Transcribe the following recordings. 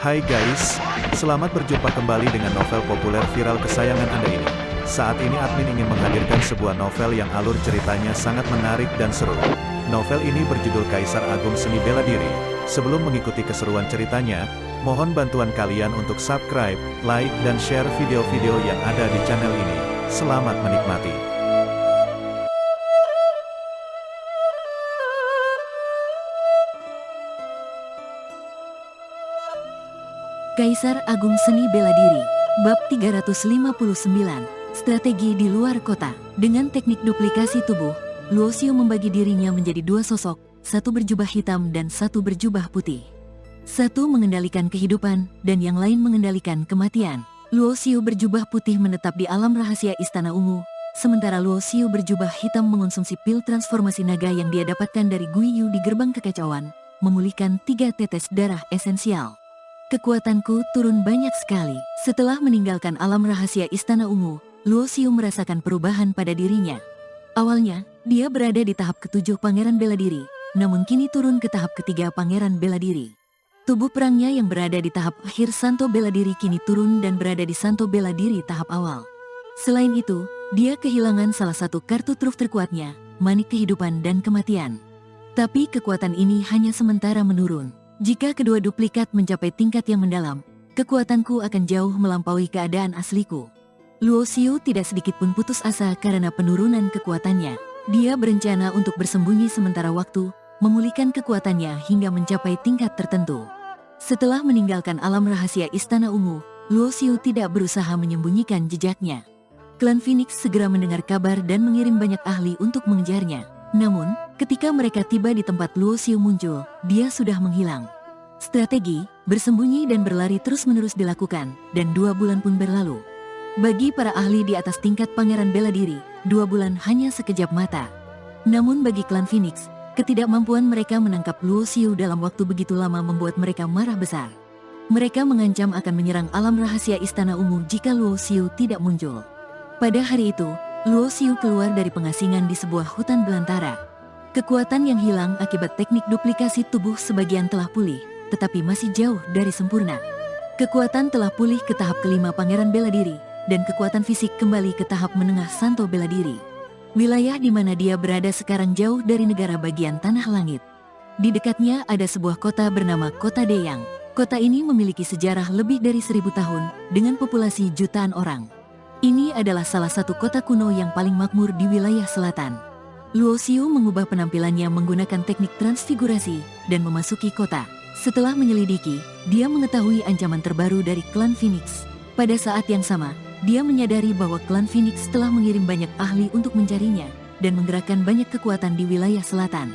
Hai guys, selamat berjumpa kembali dengan novel populer viral kesayangan Anda ini. Saat ini admin ingin menghadirkan sebuah novel yang alur ceritanya sangat menarik dan seru. Novel ini berjudul Kaisar Agung Seni Bela Diri. Sebelum mengikuti keseruan ceritanya, mohon bantuan kalian untuk subscribe, like, dan share video-video yang ada di channel ini. Selamat menikmati. Kaisar Agung Seni Bela Diri, Bab 359, Strategi di Luar Kota. Dengan teknik duplikasi tubuh, Luo Xiu membagi dirinya menjadi dua sosok, satu berjubah hitam dan satu berjubah putih. Satu mengendalikan kehidupan, dan yang lain mengendalikan kematian. Luo Xiu berjubah putih menetap di alam rahasia Istana Ungu, sementara Luo Xiu berjubah hitam mengonsumsi pil transformasi naga yang dia dapatkan dari Gui Yu di Gerbang Kekacauan, memulihkan 3 tetes darah esensial. Kekuatanku turun banyak sekali. Setelah meninggalkan alam rahasia Istana Ungu, Luo Xiu merasakan perubahan pada dirinya. Awalnya, dia berada di tahap ke-7 Pangeran Bela Diri, namun kini turun ke tahap ke-3 Pangeran Bela Diri. Tubuh perangnya yang berada di tahap akhir Santo Bela Diri kini turun dan berada di Santo Bela Diri tahap awal. Selain itu, dia kehilangan salah satu kartu truf terkuatnya, Manik Kehidupan dan Kematian. Tapi kekuatan ini hanya sementara menurun. Jika kedua duplikat mencapai tingkat yang mendalam, kekuatanku akan jauh melampaui keadaan asliku. Luo Xiu tidak sedikit pun putus asa karena penurunan kekuatannya. Dia berencana untuk bersembunyi sementara waktu, memulihkan kekuatannya hingga mencapai tingkat tertentu. Setelah meninggalkan alam rahasia Istana Ungu, Luo Xiu tidak berusaha menyembunyikan jejaknya. Klan Phoenix segera mendengar kabar dan mengirim banyak ahli untuk mengejarnya. Namun, ketika mereka tiba di tempat Luo Xiu muncul, dia sudah menghilang. Strategi, bersembunyi dan berlari terus-menerus dilakukan, dan 2 bulan pun berlalu. Bagi para ahli di atas tingkat Pangeran Bela Diri, 2 bulan hanya sekejap mata. Namun bagi klan Phoenix, ketidakmampuan mereka menangkap Luo Xiu dalam waktu begitu lama membuat mereka marah besar. Mereka mengancam akan menyerang alam rahasia Istana Ungu jika Luo Xiu tidak muncul. Pada hari itu, Luo Xiu keluar dari pengasingan di sebuah hutan belantara. Kekuatan yang hilang akibat teknik duplikasi tubuh sebagian telah pulih, tetapi masih jauh dari sempurna. Kekuatan telah pulih ke tahap ke-5 Pangeran Bela Diri, dan kekuatan fisik kembali ke tahap menengah Santo Bela Diri. Wilayah di mana dia berada sekarang jauh dari negara bagian Tanah Langit. Di dekatnya ada sebuah kota bernama Kota Deyang. Kota ini memiliki sejarah lebih dari 1000 tahun, dengan populasi jutaan orang. Ini adalah salah satu kota kuno yang paling makmur di wilayah selatan. Luo Xiu mengubah penampilannya menggunakan teknik transfigurasi dan memasuki kota. Setelah menyelidiki, dia mengetahui ancaman terbaru dari klan Phoenix. Pada saat yang sama, dia menyadari bahwa klan Phoenix telah mengirim banyak ahli untuk mencarinya dan menggerakkan banyak kekuatan di wilayah selatan.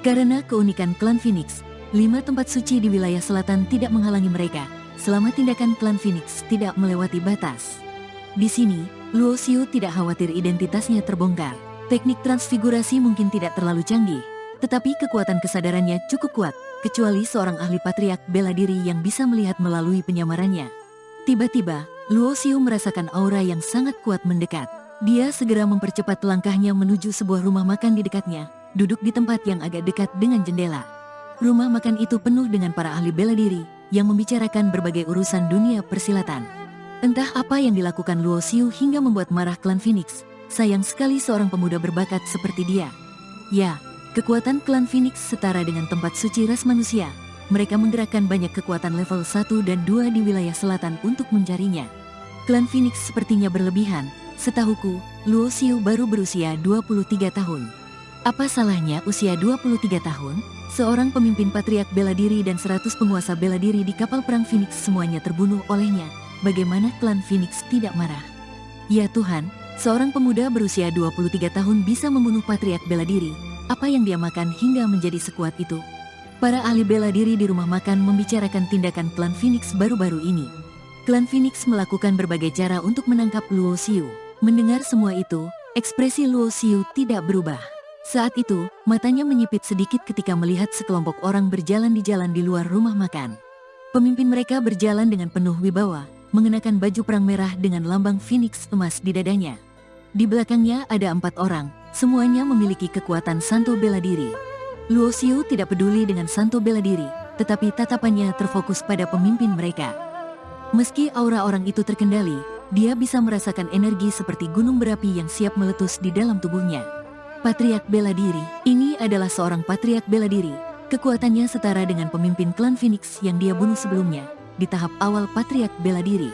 Karena keunikan klan Phoenix, 5 tempat suci di wilayah selatan tidak menghalangi mereka, selama tindakan klan Phoenix tidak melewati batas. Di sini, Luo Xiu tidak khawatir identitasnya terbongkar. Teknik transfigurasi mungkin tidak terlalu canggih, tetapi kekuatan kesadarannya cukup kuat, kecuali seorang ahli patriark bela diri yang bisa melihat melalui penyamarannya. Tiba-tiba, Luo Xiu merasakan aura yang sangat kuat mendekat. Dia segera mempercepat langkahnya menuju sebuah rumah makan di dekatnya, duduk di tempat yang agak dekat dengan jendela. Rumah makan itu penuh dengan para ahli bela diri, yang membicarakan berbagai urusan dunia persilatan. Entah apa yang dilakukan Luo Xiu hingga membuat marah klan Phoenix. Sayang sekali seorang pemuda berbakat seperti dia. Ya, kekuatan klan Phoenix setara dengan tempat suci ras manusia. Mereka menggerakkan banyak kekuatan level 1 dan 2 di wilayah selatan untuk mencarinya. Klan Phoenix sepertinya berlebihan. Setahuku, Luo Xiu baru berusia 23 tahun. Apa salahnya usia 23 tahun? Seorang pemimpin patriark bela diri dan 100 penguasa bela diri di kapal perang Phoenix semuanya terbunuh olehnya. Bagaimana klan Phoenix tidak marah? Ya Tuhan, seorang pemuda berusia 23 tahun bisa membunuh patriark bela diri. Apa yang dia makan hingga menjadi sekuat itu? Para ahli bela diri di rumah makan membicarakan tindakan klan Phoenix baru-baru ini. Klan Phoenix melakukan berbagai cara untuk menangkap Luo Xiu. Mendengar semua itu, ekspresi Luo Xiu tidak berubah. Saat itu, matanya menyipit sedikit ketika melihat sekelompok orang berjalan di jalan di luar rumah makan. Pemimpin mereka berjalan dengan penuh wibawa, mengenakan baju perang merah dengan lambang Phoenix emas di dadanya. Di belakangnya ada 4 orang, semuanya memiliki kekuatan Santo Bela Diri. Luo Xiu tidak peduli dengan Santo Bela Diri, tetapi tatapannya terfokus pada pemimpin mereka. Meski aura orang itu terkendali, dia bisa merasakan energi seperti gunung berapi yang siap meletus di dalam tubuhnya. Patriark Bela Diri, ini adalah seorang patriark bela diri. Kekuatannya setara dengan pemimpin klan Phoenix yang dia bunuh sebelumnya, di tahap awal patriark bela diri.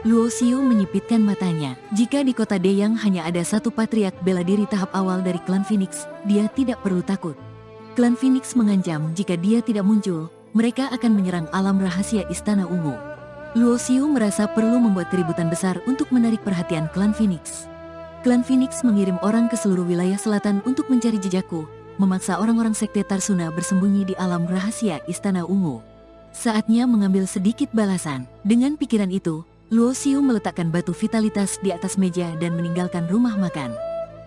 Luo Xiu menyipitkan matanya. Jika di kota Deyang hanya ada satu patriark bela diri tahap awal dari klan Phoenix, dia tidak perlu takut. Klan Phoenix mengancam jika dia tidak muncul, mereka akan menyerang alam rahasia Istana Ungu. Luo Xiu merasa perlu membuat keributan besar untuk menarik perhatian klan Phoenix. Klan Phoenix mengirim orang ke seluruh wilayah selatan untuk mencari jejakku, memaksa orang-orang sekte Tarsuna bersembunyi di alam rahasia Istana Ungu. Saatnya mengambil sedikit balasan. Dengan pikiran itu, Luo Xiu meletakkan batu vitalitas di atas meja dan meninggalkan rumah makan.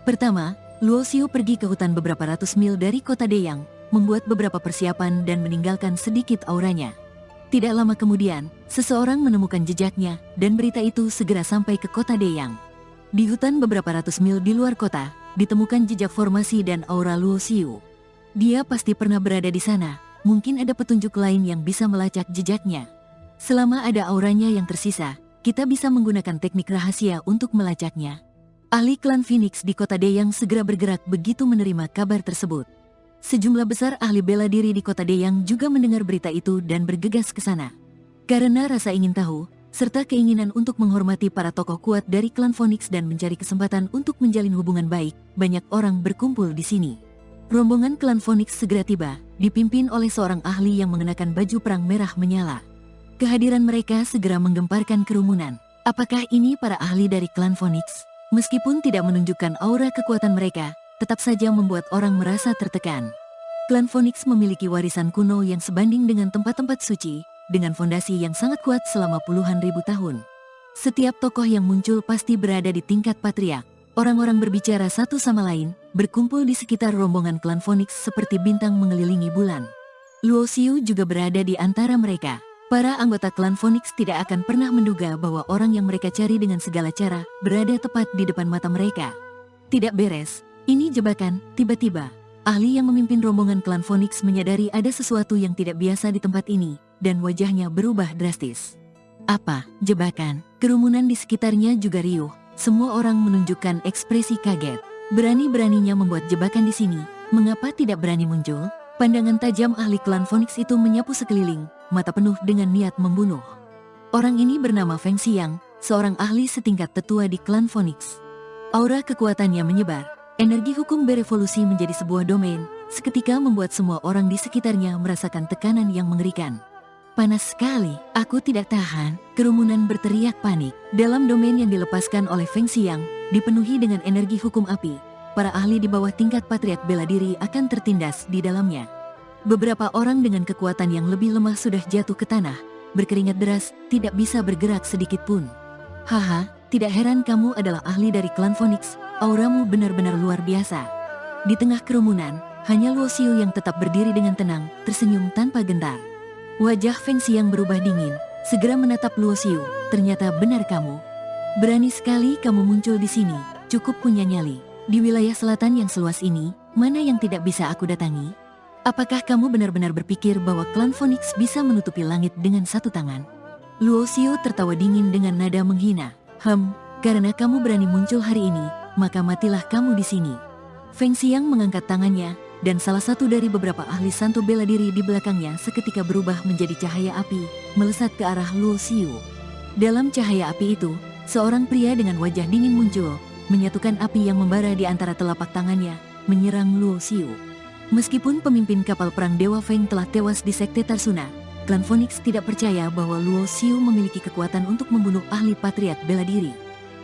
Pertama, Luo Xiu pergi ke hutan beberapa ratus mil dari kota Deyang, membuat beberapa persiapan dan meninggalkan sedikit auranya. Tidak lama kemudian, seseorang menemukan jejaknya dan berita itu segera sampai ke kota Deyang. Di hutan beberapa ratus mil di luar kota, ditemukan jejak formasi dan aura Luo Xiu. Dia pasti pernah berada di sana, mungkin ada petunjuk lain yang bisa melacak jejaknya. Selama ada auranya yang tersisa, kita bisa menggunakan teknik rahasia untuk melacaknya. Ahli klan Phoenix di kota Deyang segera bergerak begitu menerima kabar tersebut. Sejumlah besar ahli bela diri di kota Deyang juga mendengar berita itu dan bergegas ke sana. Karena rasa ingin tahu, serta keinginan untuk menghormati para tokoh kuat dari klan Phoenix dan mencari kesempatan untuk menjalin hubungan baik, banyak orang berkumpul di sini. Rombongan klan Phoenix segera tiba, dipimpin oleh seorang ahli yang mengenakan baju perang merah menyala. Kehadiran mereka segera menggemparkan kerumunan. Apakah ini para ahli dari klan Phoenix? Meskipun tidak menunjukkan aura kekuatan mereka, tetap saja membuat orang merasa tertekan. Klan Phoenix memiliki warisan kuno yang sebanding dengan tempat-tempat suci, dengan fondasi yang sangat kuat selama puluhan ribu tahun. Setiap tokoh yang muncul pasti berada di tingkat patriark. Orang-orang berbicara satu sama lain, berkumpul di sekitar rombongan klan Phoenix seperti bintang mengelilingi bulan. Luo Xiu juga berada di antara mereka. Para anggota klan Phoenix tidak akan pernah menduga bahwa orang yang mereka cari dengan segala cara berada tepat di depan mata mereka. Tidak beres, ini jebakan. Tiba-tiba, ahli yang memimpin rombongan klan Phoenix menyadari ada sesuatu yang tidak biasa di tempat ini, dan wajahnya berubah drastis. Apa? Jebakan? Kerumunan di sekitarnya juga riuh. Semua orang menunjukkan ekspresi kaget. Berani-beraninya membuat jebakan di sini. Mengapa tidak berani muncul? Pandangan tajam ahli klan Phoenix itu menyapu sekeliling, mata penuh dengan niat membunuh. Orang ini bernama Feng Xiang, seorang ahli setingkat tetua di klan Phoenix. Aura kekuatannya menyebar. Energi hukum berevolusi menjadi sebuah domain, seketika membuat semua orang di sekitarnya merasakan tekanan yang mengerikan. Panas sekali, aku tidak tahan. Kerumunan berteriak panik. Dalam domain yang dilepaskan oleh Feng Xiang, dipenuhi dengan energi hukum api. Para ahli di bawah tingkat patriark bela diri akan tertindas di dalamnya. Beberapa orang dengan kekuatan yang lebih lemah sudah jatuh ke tanah, berkeringat deras, tidak bisa bergerak sedikit pun. Haha, tidak heran kamu adalah ahli dari klan Phoenix, auramu benar-benar luar biasa. Di tengah kerumunan, hanya Luo Xiu yang tetap berdiri dengan tenang, tersenyum tanpa gentar. Wajah Feng Xiang berubah dingin, segera menatap Luo Xiu. Ternyata benar kamu. Berani sekali kamu muncul di sini, cukup punya nyali. Di wilayah selatan yang seluas ini, mana yang tidak bisa aku datangi? Apakah kamu benar-benar berpikir bahwa klan Phoenix bisa menutupi langit dengan satu tangan? Luo Xiu tertawa dingin dengan nada menghina. Karena kamu berani muncul hari ini, maka matilah kamu di sini. Feng Xiang mengangkat tangannya, dan salah satu dari beberapa ahli santo bela diri di belakangnya seketika berubah menjadi cahaya api, melesat ke arah Luo Xiu. Dalam cahaya api itu, seorang pria dengan wajah dingin muncul, menyatukan api yang membara di antara telapak tangannya, menyerang Luo Xiu. Meskipun pemimpin kapal perang Dewa Feng telah tewas di sekte Tarsuna, klan Phoenix tidak percaya bahwa Luo Xiu memiliki kekuatan untuk membunuh ahli patriark bela diri.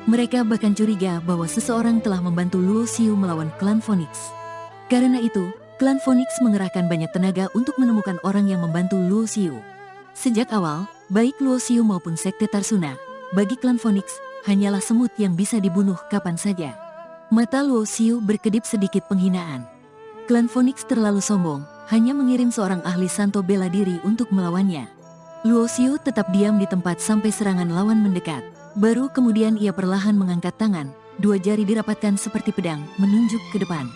Mereka bahkan curiga bahwa seseorang telah membantu Luo Xiu melawan klan Phoenix. Karena itu, klan Phoenix mengerahkan banyak tenaga untuk menemukan orang yang membantu Luo Xiu. Sejak awal, baik Luo Xiu maupun sekte Tarsuna, bagi klan Phoenix, hanyalah semut yang bisa dibunuh kapan saja. Mata Luo Xiu berkedip sedikit penghinaan. Klan Phoenix terlalu sombong, hanya mengirim seorang ahli santo bela diri untuk melawannya. Luo Xiu tetap diam di tempat sampai serangan lawan mendekat. Baru kemudian ia perlahan mengangkat tangan, dua jari dirapatkan seperti pedang, menunjuk ke depan.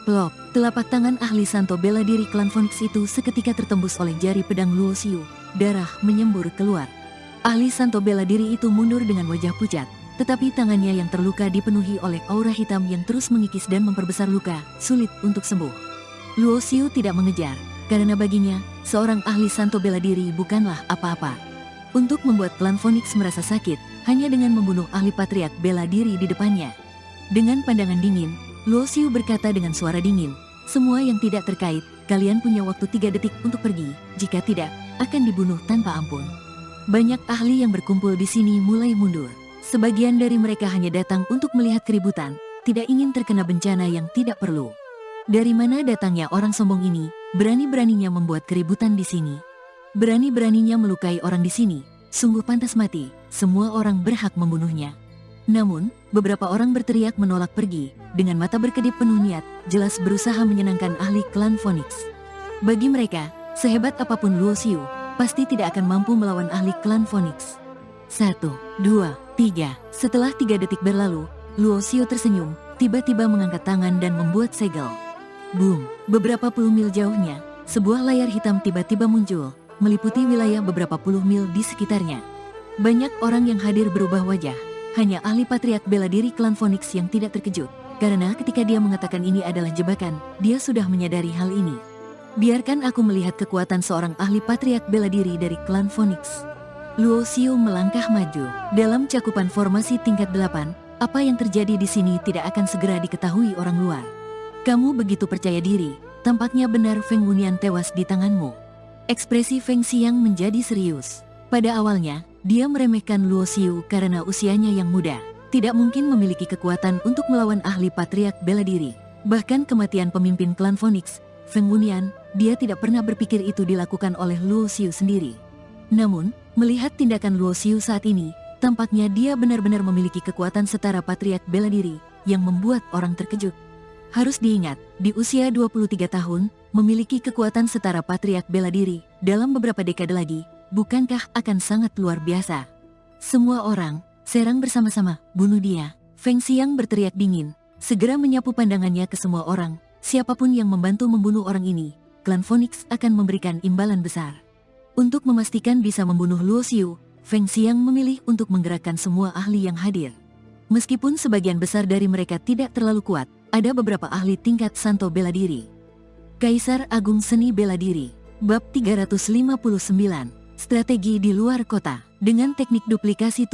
Plop, telapak tangan ahli santo bela diri klan Phoenix itu seketika tertembus oleh jari pedang Luo Xiu. Darah menyembur keluar. Ahli santo bela diri itu mundur dengan wajah pucat, tetapi tangannya yang terluka dipenuhi oleh aura hitam yang terus mengikis dan memperbesar luka, sulit untuk sembuh. Luo Xiu tidak mengejar, karena baginya, seorang ahli santo bela diri bukanlah apa-apa. Untuk membuat klan Phoenix merasa sakit, hanya dengan membunuh ahli patriark bela diri di depannya. Dengan pandangan dingin, Luo Xiu berkata dengan suara dingin, "Semua yang tidak terkait, kalian punya waktu 3 detik untuk pergi, jika tidak, akan dibunuh tanpa ampun." Banyak ahli yang berkumpul di sini mulai mundur. Sebagian dari mereka hanya datang untuk melihat keributan, tidak ingin terkena bencana yang tidak perlu. Dari mana datangnya orang sombong ini, berani-beraninya membuat keributan di sini? Berani-beraninya melukai orang di sini, sungguh pantas mati, semua orang berhak membunuhnya. Namun, beberapa orang berteriak menolak pergi, dengan mata berkedip penuh niat, jelas berusaha menyenangkan ahli klan Phoenix. Bagi mereka, sehebat apapun Luo Xiu, pasti tidak akan mampu melawan ahli klan Phoenix. 1, 2, 3. Setelah 3 detik berlalu, Luo Xiu tersenyum, tiba-tiba mengangkat tangan dan membuat segel. Boom! Beberapa puluh mil jauhnya, sebuah layar hitam tiba-tiba muncul, meliputi wilayah beberapa puluh mil di sekitarnya. Banyak orang yang hadir berubah wajah. Hanya ahli patriark bela diri klan Phoenix yang tidak terkejut, karena ketika dia mengatakan ini adalah jebakan, dia sudah menyadari hal ini. Biarkan aku melihat kekuatan seorang ahli patriark bela diri dari klan Phoenix. Luo Xiu melangkah maju. Dalam cakupan formasi tingkat 8, apa yang terjadi di sini tidak akan segera diketahui orang luar. Kamu begitu percaya diri, tampaknya benar Feng Wunian tewas di tanganmu. Ekspresi Feng Xiang menjadi serius. Pada awalnya, dia meremehkan Luo Xiu karena usianya yang muda, tidak mungkin memiliki kekuatan untuk melawan ahli patriark bela diri. Bahkan kematian pemimpin klan Phoenix, Feng Wunian, dia tidak pernah berpikir itu dilakukan oleh Luo Xiu sendiri. Namun, melihat tindakan Luo Xiu saat ini, tampaknya dia benar-benar memiliki kekuatan setara patriark bela diri, yang membuat orang terkejut. Harus diingat, di usia 23 tahun, memiliki kekuatan setara patriark bela diri, dalam beberapa dekade lagi, bukankah akan sangat luar biasa? Semua orang, serang bersama-sama, bunuh dia. Feng Xiang berteriak dingin, segera menyapu pandangannya ke semua orang. Siapapun yang membantu membunuh orang ini, klan Phoenix akan memberikan imbalan besar. Untuk memastikan bisa membunuh Luo Xiu, Feng Xiang memilih untuk menggerakkan semua ahli yang hadir. Meskipun sebagian besar dari mereka tidak terlalu kuat, ada beberapa ahli tingkat santo bela diri. Kaisar Agung Seni Bela Diri, Bab 359. Strategi di luar kota. Dengan teknik duplikasi